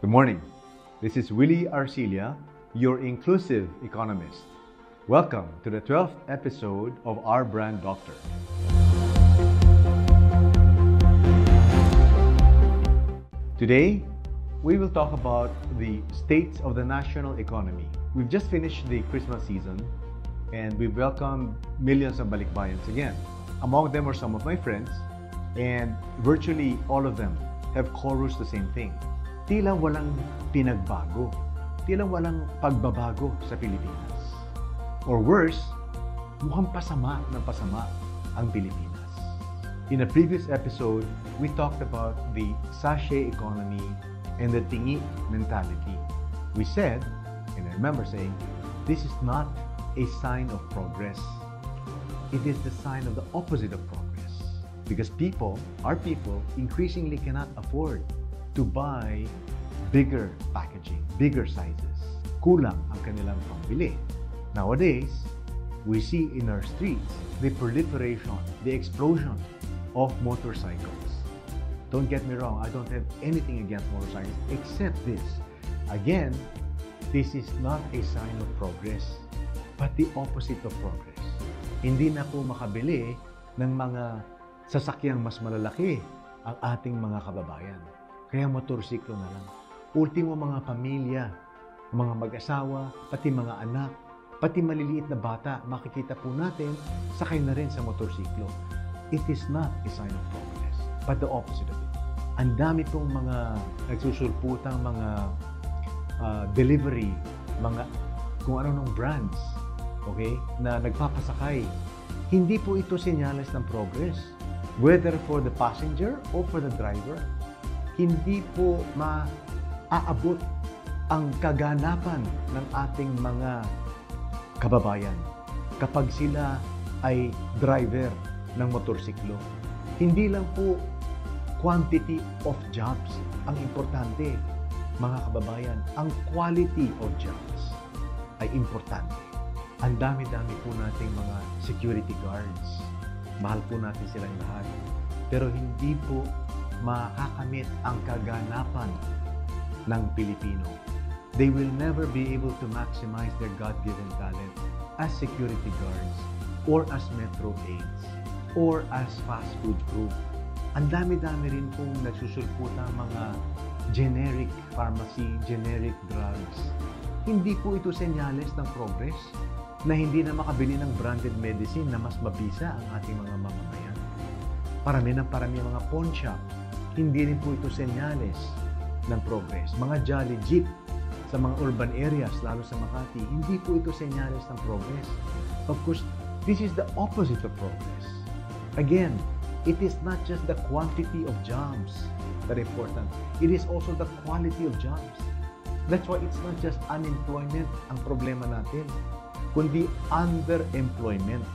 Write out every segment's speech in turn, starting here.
Good morning. This is Willie Arcilia, your inclusive economist. Welcome to the 12th episode of Our Brand Doctor. Today, we will talk about the states of the national economy. We've just finished the Christmas season and we've welcomed millions of balikbayans again. Among them are some of my friends, and virtually all of them have chorused the same thing. Tila walang pinagbago. Tila walang pagbabago sa Pilipinas. Or worse, mukhang pasama ng pasama ang Pilipinas. In a previous episode, we talked about the sachet economy and the tingi mentality. We said, and I remember saying, this is not a sign of progress. It is the sign of the opposite of progress. Because our people, increasingly cannot afford to buy bigger packaging, bigger sizes. Kulang ang kanilang pambili. Nowadays, we see in our streets the proliferation, the explosion of motorcycles. Don't get me wrong, I don't have anything against motorcycles except this. Again, this is not a sign of progress, but the opposite of progress. Hindi na po makabili ng mga sasakyang mas malalaki ang ating mga kababayan. Kaya motorsiklo na lang. Ultimo mga pamilya, mga mag-asawa, pati mga anak, pati maliliit na bata, makikita po natin, sakay na rin sa motorsiklo. It is not a sign of progress, but the opposite of it. Ang dami pong mga nagsusulputang mga delivery, mga kung ano-anong brands, okay, na nagpapasakay. Hindi po ito senyales ng progress, whether for the passenger or for the driver. Hindi po maaabot ang kaganapan ng ating mga kababayan kapag sila ay driver ng motorsiklo. Hindi lang po quantity of jobs ang importante, mga kababayan. Ang quality of jobs ay importante. Ang dami-dami po nating mga security guards. Mahal po natin silang lahat. Pero hindi po makakamit ang kaganapan ng Pilipino. They will never be able to maximize their God-given talent as security guards or as metro aides or as fast food crew. Ang dami-dami rin pong nagsusulputang mga generic pharmacy, generic drugs. Hindi po ito senyales ng progress na hindi na makabili ng branded medicine na mas mabisa ang ating mga mamamayan. Parami ang mga pawn shop. Hindi rin po ito senyales ng progress. Mga Jolly Jeep sa mga urban areas, lalo sa Makati, hindi po ito senyales ng progress. Of course, this is the opposite of progress. Again, it is not just the quantity of jobs that are important. It is also the quality of jobs. That's why it's not just unemployment ang problema natin, kundi underemployment.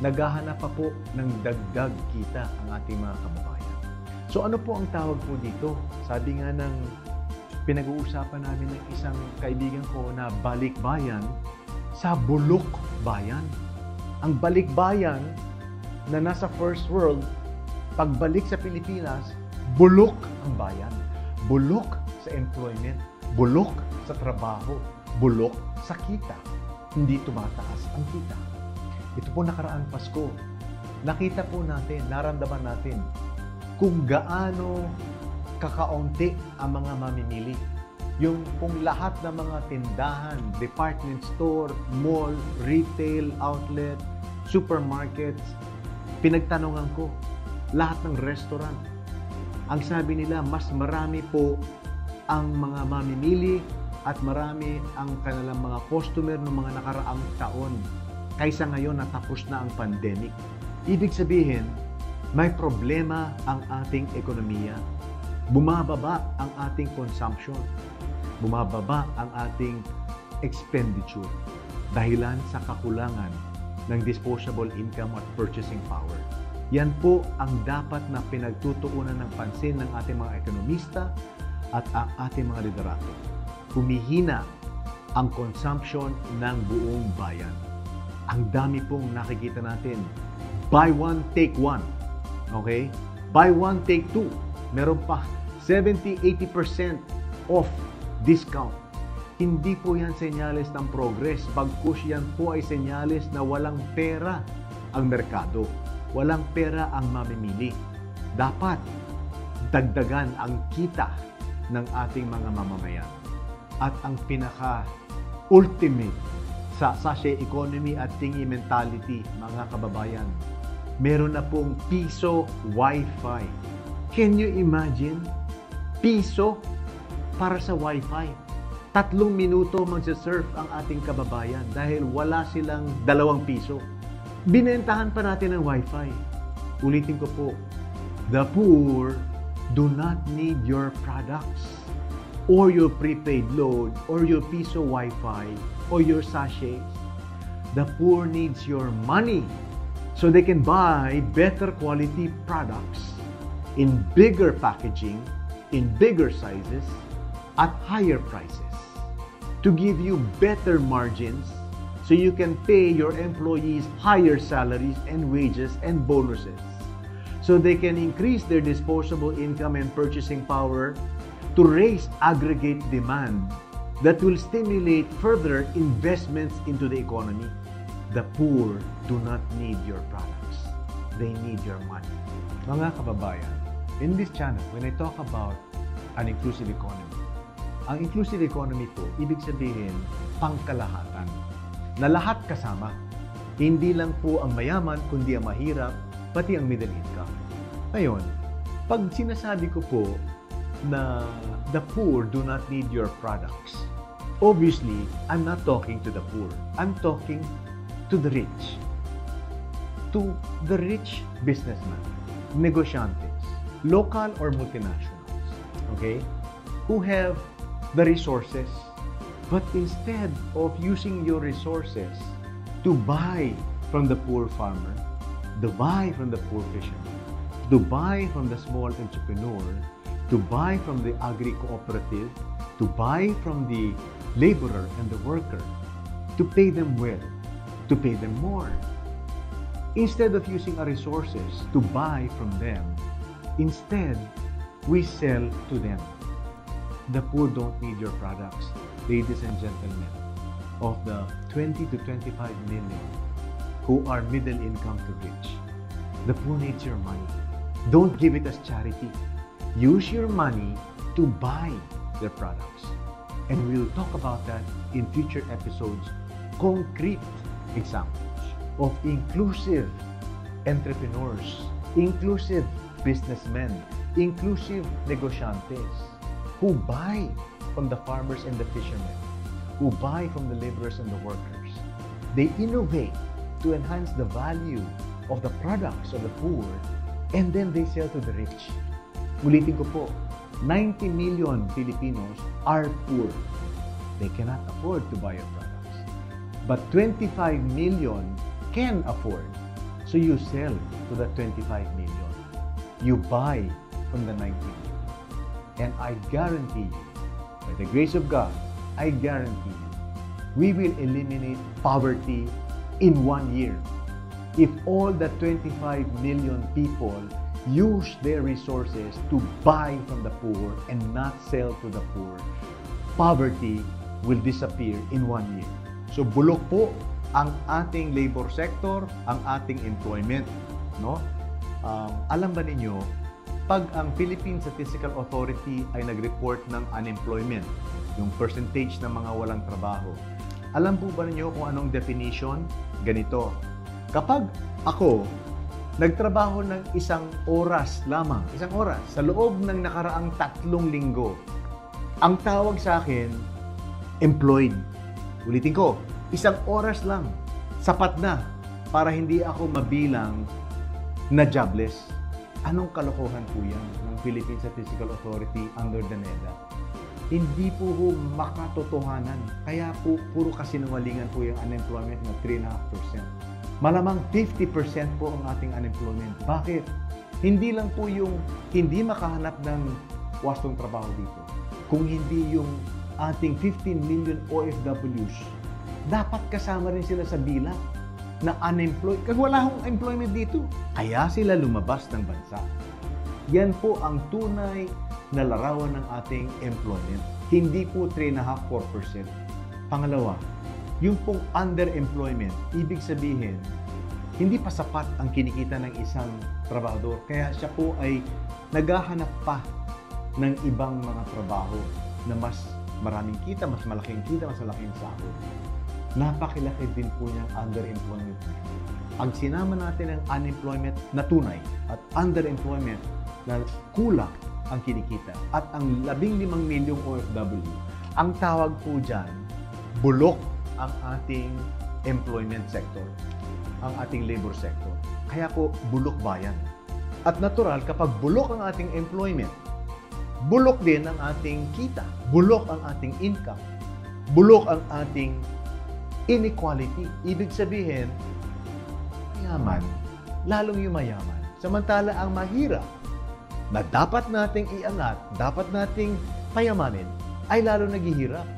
Naghahanap pa po ng dagdag kita ang ating mga kababayan. So ano po ang tawag po dito? Sabi nga ng pinag-uusapan namin ng isang kaibigan ko na balikbayan sa bulok bayan. Ang balikbayan na nasa first world, pagbalik sa Pilipinas, bulok ang bayan. Bulok sa employment, bulok sa trabaho, bulok sa kita. Hindi tumataas ang kita. Ito po nakaraang Pasko. Nakita po natin, naramdaman natin kung gaano kakaunti ang mga mamimili. Yung kung lahat ng mga tindahan, department store, mall, retail outlet, supermarkets, pinagtanungan ko, lahat ng restaurant. Ang sabi nila, mas marami po ang mga mamimili at marami ang kanilang mga customer ng mga nakaraang taon kaysa ngayon na tapos na ang pandemic. Ibig sabihin, may problema ang ating ekonomiya. Bumababa ang ating consumption. Bumababa ang ating expenditure dahilan sa kakulangan ng disposable income at purchasing power. Yan po ang dapat na pinagtutuunan ng pansin ng ating mga ekonomista at ang ating mga liderato. Humihina ang consumption ng buong bayan. Ang dami pong nakikita natin. Buy one, take one. Okay? Buy one, take two. Meron pa 70-80% off, discount. Hindi po yan senyales ng progress. Bagkus yan po ay senyales na walang pera ang merkado. Walang pera ang mamimili. Dapat dagdagan ang kita ng ating mga mamamayan. At ang pinaka-ultimate sa sachet economy at tingi mentality, mga kababayan, meron na pong piso Wi-Fi. Can you imagine? Piso para sa Wi-Fi. 3 minuto magsasurf ang ating kababayan dahil wala silang 2 piso. Binentahan pa natin ang Wi-Fi. Ulitin ko po, the poor do not need your products or your prepaid load or your piso Wi-Fi or your sachets. The poor needs your money so they can buy better quality products in bigger packaging, in bigger sizes, at higher prices, to give you better margins so you can pay your employees higher salaries and wages and bonuses, so they can increase their disposable income and purchasing power to raise aggregate demand that will stimulate further investments into the economy. The poor do not need your products. They need your money. Mga kababayan, in this channel, when I talk about an inclusive economy, ang inclusive economy po, ibig sabihin, pangkalahatan. Na lahat kasama. Hindi lang po ang mayaman, kundi ang mahirap, pati ang middle income. Ngayon, pag sinasabi ko po na the poor do not need your products, obviously, I'm not talking to the poor. I'm talking to the rich. To the rich businessmen, negosyantes, local or multinationals, okay, who have the resources, but instead of using your resources to buy from the poor farmer, to buy from the poor fisherman, to buy from the small entrepreneur, to buy from the agri-cooperative, to buy from the laborer and the worker, to pay them well, to pay them more. Instead of using our resources to buy from them, instead, we sell to them. The poor don't need your products, ladies and gentlemen. Of the 20 to 25 million who are middle income to rich, the poor needs your money. Don't give it as charity. Use your money to buy their products. And we'll talk about that in future episodes. Concrete examples of inclusive entrepreneurs, inclusive businessmen, inclusive negosyantes, who buy from the farmers and the fishermen, who buy from the laborers and the workers. They innovate to enhance the value of the products of the poor, and then they sell to the rich. Ulitin ko po, 90 million Filipinos are poor. They cannot afford to buy your products. But 25 million can afford. So you sell to the 25 million. You buy from the 90 million. And I guarantee you, by the grace of God, I guarantee you, we will eliminate poverty in 1 year. If all the 25 million people use their resources to buy from the poor and not sell to the poor, poverty will disappear in 1 year. So bulok po ang ating labor sector, ang ating employment. No? Alam ba ninyo, pag ang Philippine Statistical Authority ay nag-report ng unemployment, yung percentage ng mga walang trabaho, alam po ba ninyo kung anong definition? Ganito. Kapag ako nagtrabaho ng 1 oras lamang, 1 oras, sa loob ng nakaraang 3 linggo, ang tawag sa akin, employed. Ulitin ko, 1 oras lang, sapat na para hindi ako mabilang na jobless. Anong kalokohan po yan ng Philippine Statistical Authority under the NEDA? Hindi po makatotohanan. Kaya po, puro kasinungalingan po yung unemployment na 3.5%. Malamang 50% po ang ating unemployment. Bakit? Hindi lang po yung hindi makahanap ng wastong trabaho dito. Kung hindi yung ating 15 million OFWs, dapat kasama rin sila sa bilang na unemployed. Kasi wala akong employment dito. Kaya sila lumabas ng bansa. Yan po ang tunay na larawan ng ating employment. Hindi po 3.5%, 4%. Pangalawa, yung pong underemployment, ibig sabihin, hindi pa sapat ang kinikita ng isang trabahador. Kaya siya po ay naghahanap pa ng ibang mga trabaho na mas maraming kita, mas malaking sahod. Napakilaki din po niyang underemployment. Pag sinama natin ang unemployment na tunay at underemployment na kulang ang kinikita at ang 15 milyong OFW, ang tawag po dyan, bulok ang ating employment sector, ang ating labor sector. Kaya po, bulok bayan. At natural, kapag bulok ang ating employment, bulok din ang ating kita, bulok ang ating income, bulok ang ating inequality. Ibig sabihin, mayaman, lalong yumayaman. Samantala ang mahirap na dapat nating iangat, dapat nating payamanin, ay lalo naghihirap.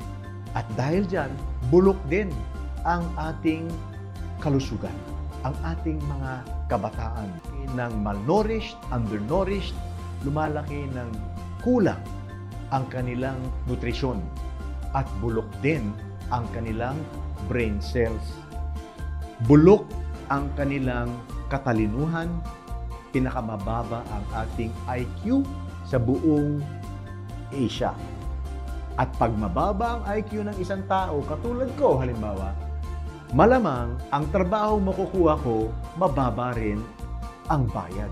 At dahil dyan, bulok din ang ating kalusugan, ang ating mga kabataan ng malnourished, undernourished, lumalaki ng kulang ang kanilang nutrisyon at bulok din ang kanilang brain cells. Bulok ang kanilang katalinuhan, pinakamababa ang ating IQ sa buong Asia. At pag mababa ang IQ ng isang tao, katulad ko halimbawa, malamang ang trabaho makukuha ko, mababa rin ang bayad.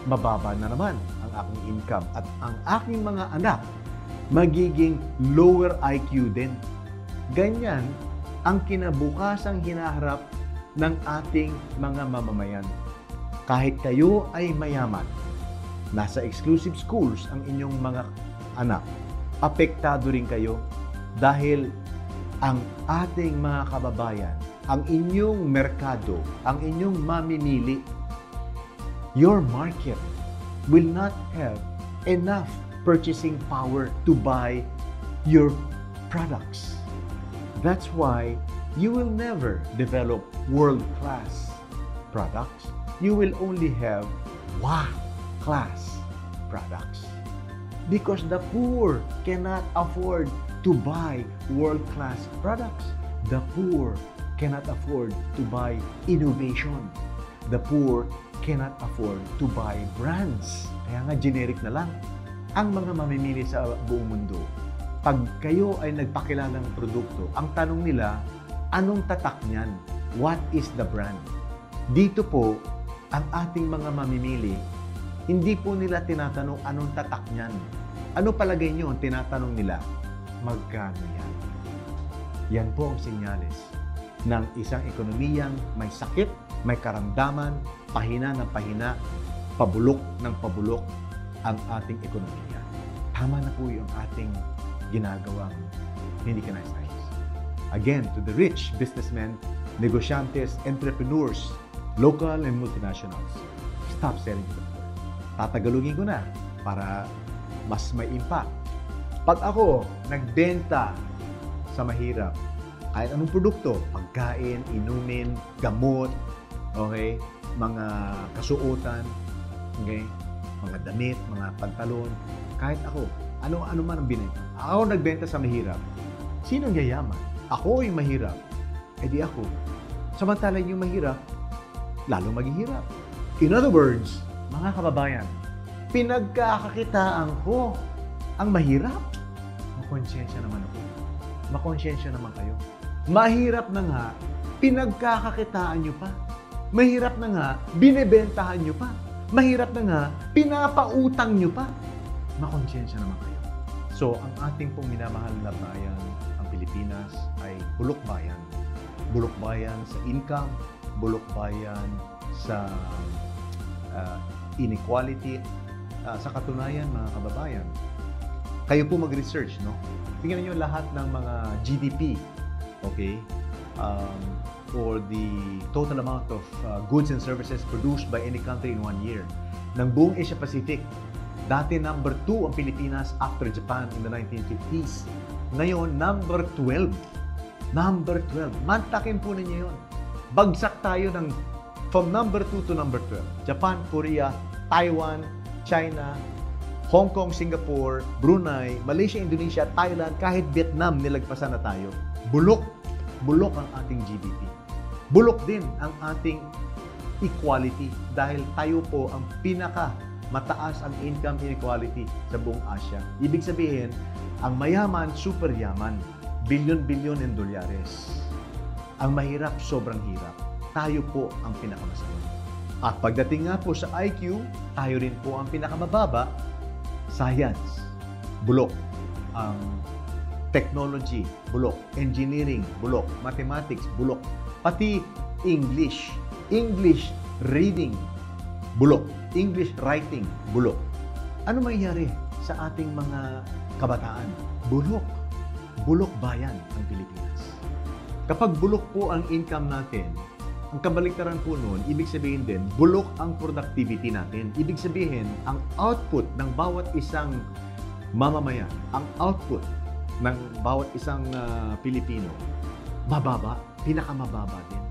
Mababa na naman ang aking income at ang aking mga anak magiging lower IQ din. Ganyan ang kinabukasang hinaharap ng ating mga mamamayan. Kahit kayo ay mayaman, nasa exclusive schools ang inyong mga anak, apektado rin kayo dahil ang ating mga kababayan, ang inyong merkado, ang inyong mamimili, your market will not have enough purchasing power to buy your products. That's why you will never develop world-class products. You will only have class products. Because the poor cannot afford to buy world-class products. The poor cannot afford to buy innovation. The poor cannot afford to buy brands. Kaya nga generic na lang ang mga mamimili sa buong mundo. Pag kayo ay nagpakilala ng produkto, ang tanong nila, anong tatak niyan? What is the brand? Dito po, ang ating mga mamimili, hindi po nila tinatanong anong tatak niyan. Ano palagay nyo ang tinatanong nila? Magkano yan? Yan po ang senyales ng isang ekonomiyang may sakit, may karamdaman, pahina ng pahina, pabulok ng pabulok ang ating ekonomiya. Tama na po yung ating ginagawang hindi ka nais-nais. Again, to the rich businessmen, negosyantes, entrepreneurs, local and multinationals, stop selling to the poor. Tatagalugin ko na para mas may impact. Pag ako nagbenta sa mahirap, kahit anong produkto, pagkain, inumin, gamot, okay, mga kasuotan, okay, mga damit, mga pantalon, kahit ako, ano man ang binenta. Ako nagbenta sa mahirap. Sinong yayaman? Ako yung mahirap. Eh di ako. Samantala yung mahirap, lalong maghihirap. In other words, mga kababayan, pinagkakakitaan ko ang mahirap. Makonsyensya naman ako. Makonsyensya naman kayo. Mahirap na nga, pinagkakakitaan nyo pa. Mahirap na nga, binebentahan nyo pa. Mahirap na nga, pinapautang nyo pa. Makonsyensya naman kayo. So, ang ating pong minamahal na bayan, ang Pilipinas, ay bulok bayan. Bulok bayan sa income, bulok bayan sa inequality. Sa katunayan, mga kababayan, kayo po mag-research, no? Tingnan niyo lahat ng mga GDP, okay? Or the total amount of goods and services produced by any country in 1 year. Ng buong Asia Pacific, dati number 2 ang Pilipinas after Japan in the 1950s. Ngayon, number 12. Number 12. Mantakin po ninyo yun. Bagsak tayo from number 2 to number 12. Japan, Korea, Taiwan, China, Hong Kong, Singapore, Brunei, Malaysia, Indonesia, Thailand, kahit Vietnam, nilagpasan na tayo. Bulok. Bulok ang ating GDP. Bulok din ang ating equality dahil tayo po ang mataas ang income inequality sa buong Asia. Ibig sabihin, ang mayaman, super yaman. Bilyon-bilyon ng dolyares. Ang mahirap, sobrang hirap. Tayo po ang pinakamasama. At pagdating nga po sa IQ, tayo rin po ang pinakamababa. Science, bulok. Ang technology, bulok. Engineering, bulok. Mathematics, bulok. Pati English reading, bulok. English writing, bulok. Ano mangyayari sa ating mga kabataan? Bulok. Bulok bayan ang Pilipinas. Kapag bulok po ang income natin, ang kabaliktaran po noon, ibig sabihin din, bulok ang productivity natin. Ibig sabihin, ang output ng bawat isang mamamayan, ang output ng bawat isang Pilipino, mababa, pinakamababa din.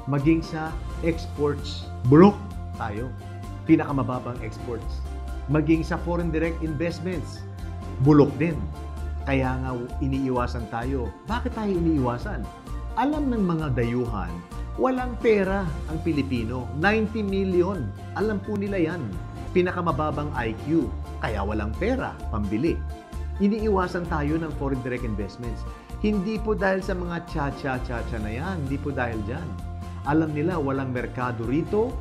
Maging sa exports, bulok tayo. Pinakamababang exports. Maging sa foreign direct investments, bulok din. Kaya nga iniiwasan tayo. Bakit tayo iniiwasan? Alam ng mga dayuhan, walang pera ang Pilipino. 90 million. Alam po nila yan. Pinakamababang IQ. Kaya walang pera, pambili. Iniiwasan tayo ng foreign direct investments. Hindi po dahil sa mga cha-cha-cha-cha na yan. Hindi po dahil dyan. Alam nila walang merkado rito.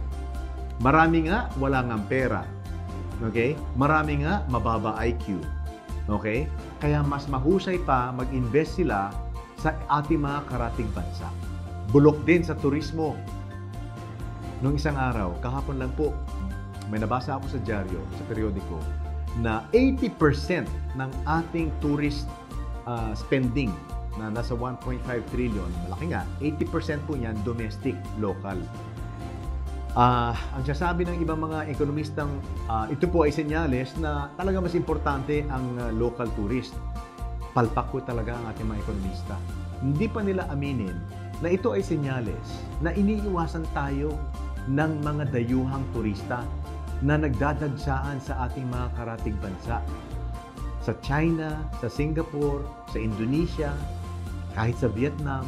Marami nga, wala ngang pera. Okay? Marami nga, mababa IQ. Okay? Kaya mas mahusay pa mag-invest sila sa ating mga karating bansa. Bulok din sa turismo. Noong isang araw, kahapon lang po, may nabasa ako sa dyaryo, sa periodiko, na 80% ng ating tourist spending na nasa 1.5 trillion, malaki nga, 80% po niyan domestic, local. Ang sasabi ng ibang mga ekonomistang ito po ay senyales na talaga mas importante ang local tourist. Palpak po talaga ang ating mga ekonomista. Hindi pa nila aminin na ito ay senyales na iniiwasan tayo ng mga dayuhang turista na nagdadagsaan sa ating mga karatig bansa. Sa China, sa Singapore, sa Indonesia, kahit sa Vietnam,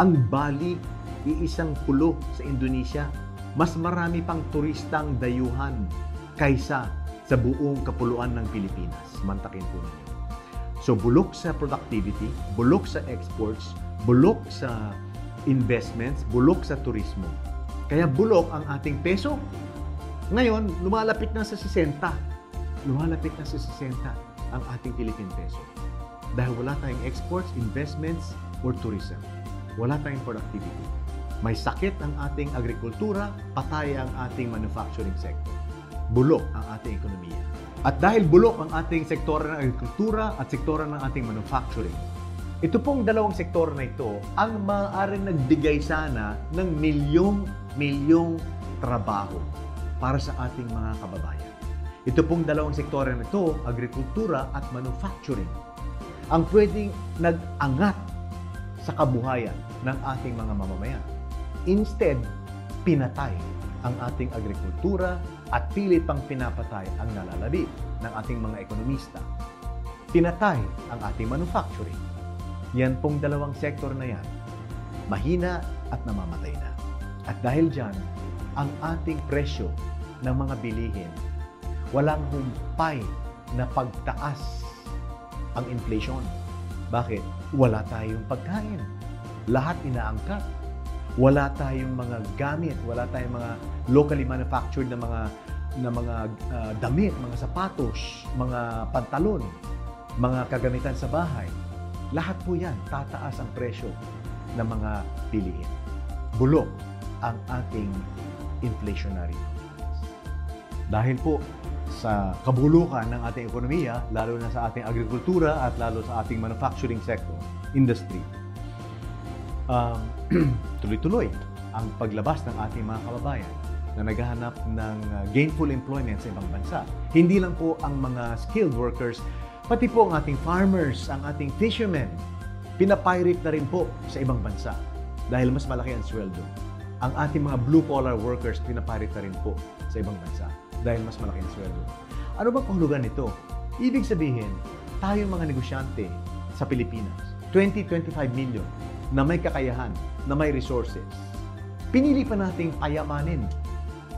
ang Bali, iisang pulo sa Indonesia, mas marami pang turistang dayuhan kaysa sa buong kapuluan ng Pilipinas. Mantakin po ninyo. So, bulok sa productivity, bulok sa exports, bulok sa investments, bulok sa turismo. Kaya bulok ang ating peso. Ngayon, lumalapit na sa 60. Lumalapit na sa 60 ang ating Philippine peso. Dahil wala tayong exports, investments, or tourism. Wala tayong productivity. May sakit ang ating agrikultura, patay ang ating manufacturing sector. Bulok ang ating ekonomiya. At dahil bulok ang ating sektora ng agrikultura at sektora ng ating manufacturing, ito pong dalawang sektor na ito ang maaaring nagbigay sana ng milyong trabaho para sa ating mga kababayan. Ito pong dalawang sektor na ito, agrikultura at manufacturing, ang pwedeng nag-angat sa kabuhayan ng ating mga mamamayan. Instead, pinatay ang ating agrikultura at pilit pang pinapatay ang nalalabi ng ating mga ekonomista. Pinatay ang ating manufacturing. Yan pong dalawang sektor na yan, mahina at namamatay na. At dahil dyan, ang ating presyo ng mga bilihin, walang humpay na pagtaas ang inflation. Bakit? Wala tayong pagkain. Lahat inaangkat. Wala tayong mga gamit, wala tayong mga locally manufactured na mga damit, mga sapatos, mga pantalon, mga kagamitan sa bahay. Lahat po yan, tataas ang presyo ng mga bilihin. Bulok ang ating inflationary process. Dahil po sa kabulukan ng ating ekonomiya, lalo na sa ating agrikultura at lalo sa ating manufacturing sector, industry, tuloy-tuloy ang paglabas ng ating mga kababayan na naghahanap ng gainful employment sa ibang bansa. Hindi lang po ang mga skilled workers, pati po ang ating farmers, ang ating fishermen, pinapirate na rin po sa ibang bansa dahil mas malaki ang sweldo. Ang ating mga blue-collar workers, pinapirate na rin po sa ibang bansa dahil mas malaki ang sweldo. Ano ba kahulugan nito? Ibig sabihin, tayong mga negosyante sa Pilipinas, 20-25 million na may kakayahan, na may resources, pinili pa nating payamanin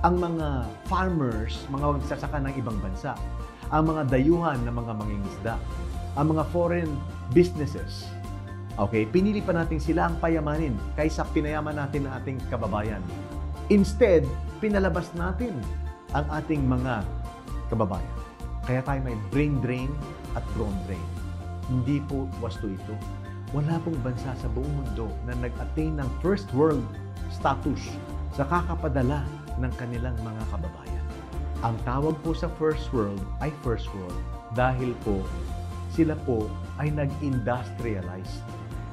ang mga farmers, mga magsasaka ng ibang bansa, ang mga dayuhan ng mga mangingisda, ang mga foreign businesses. Okay, pinili pa natin sila ang payamanin kaysa pinayaman natin ang ating kababayan. Instead, pinalabas natin ang ating mga kababayan. Kaya tayo may brain drain at brawn drain. Hindi po wasto ito. Wala pong bansa sa buong mundo na nag-attain ng first world status sa kakapadala ng kanilang mga kababayan. Ang tawag po sa first world ay first world dahil po sila po ay nag-industrialize.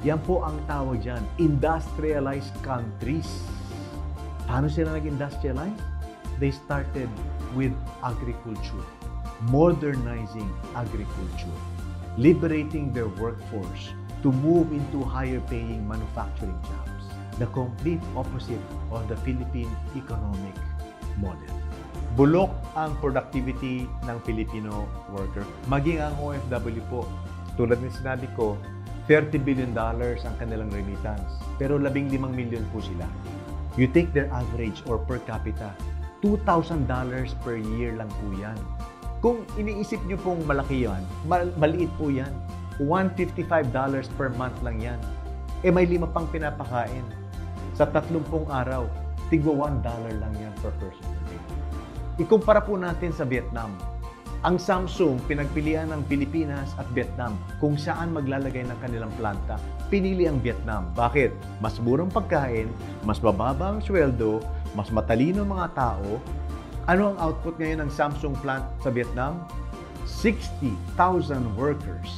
Yan po ang tawag dyan, industrialized countries. Paano sila nag-industrialize? They started with agriculture, modernizing agriculture, liberating their workforce to move into higher-paying manufacturing jobs. The complete opposite of the Philippine economic model. Bulok ang productivity ng Filipino worker. Maging ang OFW po, tulad ng sinabi ko, $30 billion ang kanilang remittance. Pero 15 million po sila. You take their average or per capita, $2,000 per year lang po yan. Kung iniisip nyo pong malaki yan, maliit po yan. $155 per month lang yan. Eh may 5 pang pinapakain. Sa 30 araw, tigwa $1 lang yan per person per day. Ikumpara po natin sa Vietnam. Ang Samsung, pinagpilian ng Pilipinas at Vietnam kung saan maglalagay ng kanilang planta. Pinili ang Vietnam. Bakit? Mas murang pagkain, mas mababa ang sweldo, mas matalino mga tao. Ano ang output ngayon ng Samsung plant sa Vietnam? 60,000 workers.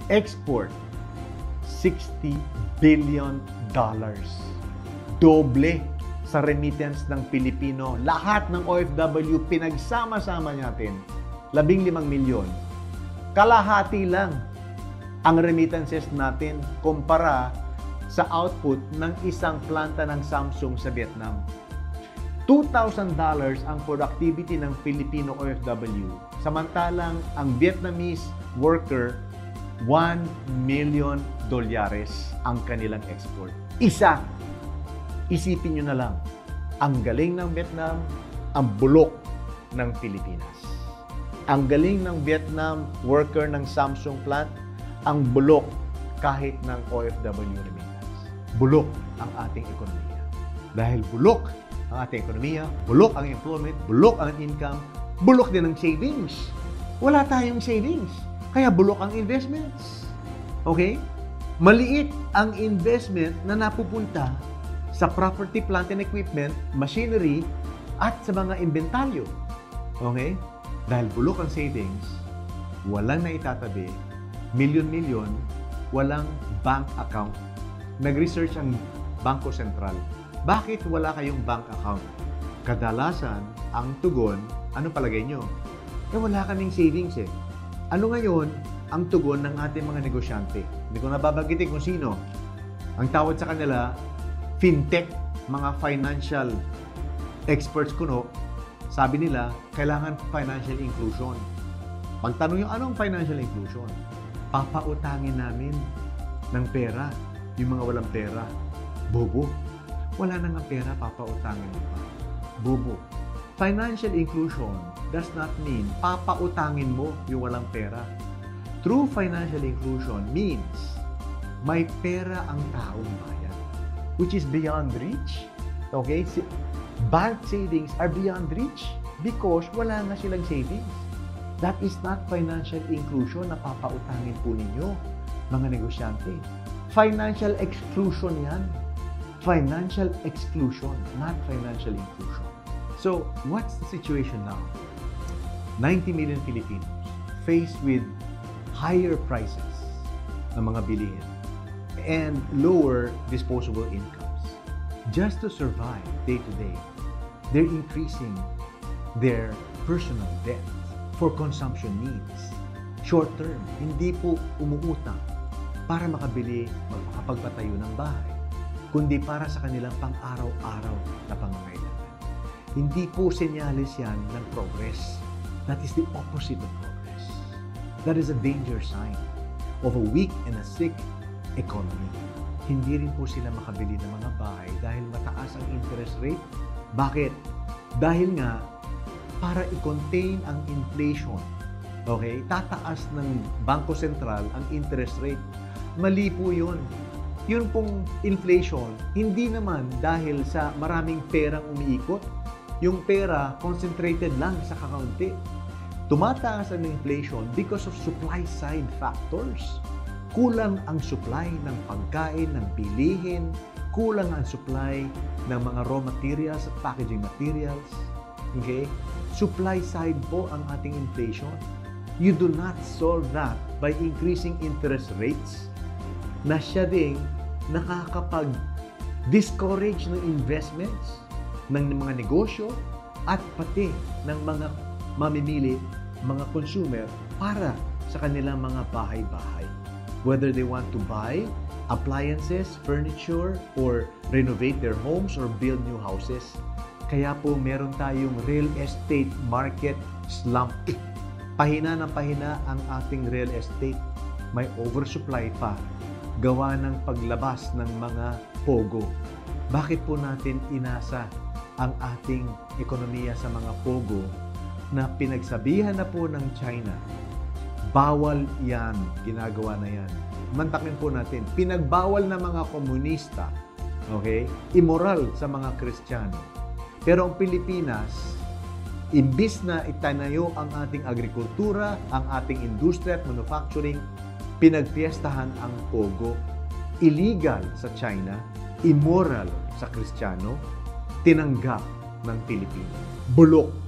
Export, $60 billion. Doble sa remittance ng Pilipino. Lahat ng OFW, pinagsama-sama natin, 15 milyon. Kalahati lang ang remittances natin kumpara sa output ng isang planta ng Samsung sa Vietnam. $2,000 ang productivity ng Filipino OFW. Samantalang ang Vietnamese worker, $1 million ang kanilang export. Isa. Isipin nyo na lang, ang galing ng Vietnam, ang bulok ng Pilipinas. Ang galing ng Vietnam worker ng Samsung plant, ang bulok kahit ng OFW remittance. Bulok ang ating ekonomiya. Dahil bulok ang ating ekonomiya, bulok ang employment, bulok ang income, bulok din ang savings. Wala tayong savings, kaya bulok ang investments. Okay? Maliit ang investment na napupunta sa property, plant and equipment, machinery, at sa mga inventaryo. Okay? Dahil bulok ang savings, walang naitatabi, milyon-milyon, walang bank account. Nag-research ang Bangko Sentral. Bakit wala kayong bank account? Kadalasan, ang tugon, ano palagay nyo? Eh wala kaming savings eh. Ano ngayon ang tugon ng ating mga negosyante? Hindi ko nababagitin kung sino. Ang tawag sa kanila, fintech, mga financial experts kuno, sabi nila, kailangan financial inclusion. Pagtanong yung anong financial inclusion? Papautangin namin ng pera, yung mga walang pera. Bobo. Wala na nga pera, papautangin mo pa. Bobo. Financial inclusion does not mean papautangin mo yung walang pera. True financial inclusion means may pera ang taong bayan, which is beyond reach. Okay? Bank savings are beyond reach because wala nga silang savings. That is not financial inclusion na papautangin po ninyo, mga negosyante. Financial exclusion yan. Financial exclusion, not financial inclusion. So, what's the situation now? 90 million Filipinos faced with higher prices ng mga bilihin and lower disposable incomes. Just to survive day to day, they're increasing their personal debt for consumption needs. Short term, hindi po umuutang para makabili o makapagpatayo ng bahay, kundi para sa kanilang pang-araw-araw na pangangailangan. Hindi po senyales yan ng progress. That is the opposite of progress. That is a danger sign of a weak and a sick economy. Hindi rin po sila makabili ng mga bahay dahil mataas ang interest rate. Bakit? Dahil nga, para i-contain ang inflation, okay, tataas ng Bangko Sentral ang interest rate. Mali po yun. Yun pong inflation, hindi naman dahil sa maraming perang umiikot. Yung pera, concentrated lang sa kakaunti. Tumataas ang inflation because of supply side factors. Kulang ang supply ng pagkain, ng bilihin, kulang ang supply ng mga raw materials at packaging materials. Okay? Supply side po ang ating inflation. You do not solve that by increasing interest rates na siya ding nakakapag-discourage ng investments ng mga negosyo at pati ng mga mamimili, mga consumer para sa kanilang mga bahay-bahay. Whether they want to buy appliances, furniture, or renovate their homes or build new houses. Kaya po meron tayong real estate market slump. Pahina ng pahina ang ating real estate. May oversupply pa. Gawa ng paglabas ng mga pogo. Bakit po natin inasa ang ating ekonomiya sa mga pogo na pinagsabihan na po ng China? Bawal yan, ginagawa na yan. Mantakin po natin, pinagbawal na mga komunista, okay? Immoral sa mga Kristiyano. Pero ang Pilipinas, imbis na itanayo ang ating agrikultura, ang ating industriya at manufacturing, pinagpiestahan ang pogo. Illegal sa China, immoral sa Kristiyano, tinanggap ng Pilipino. Bulok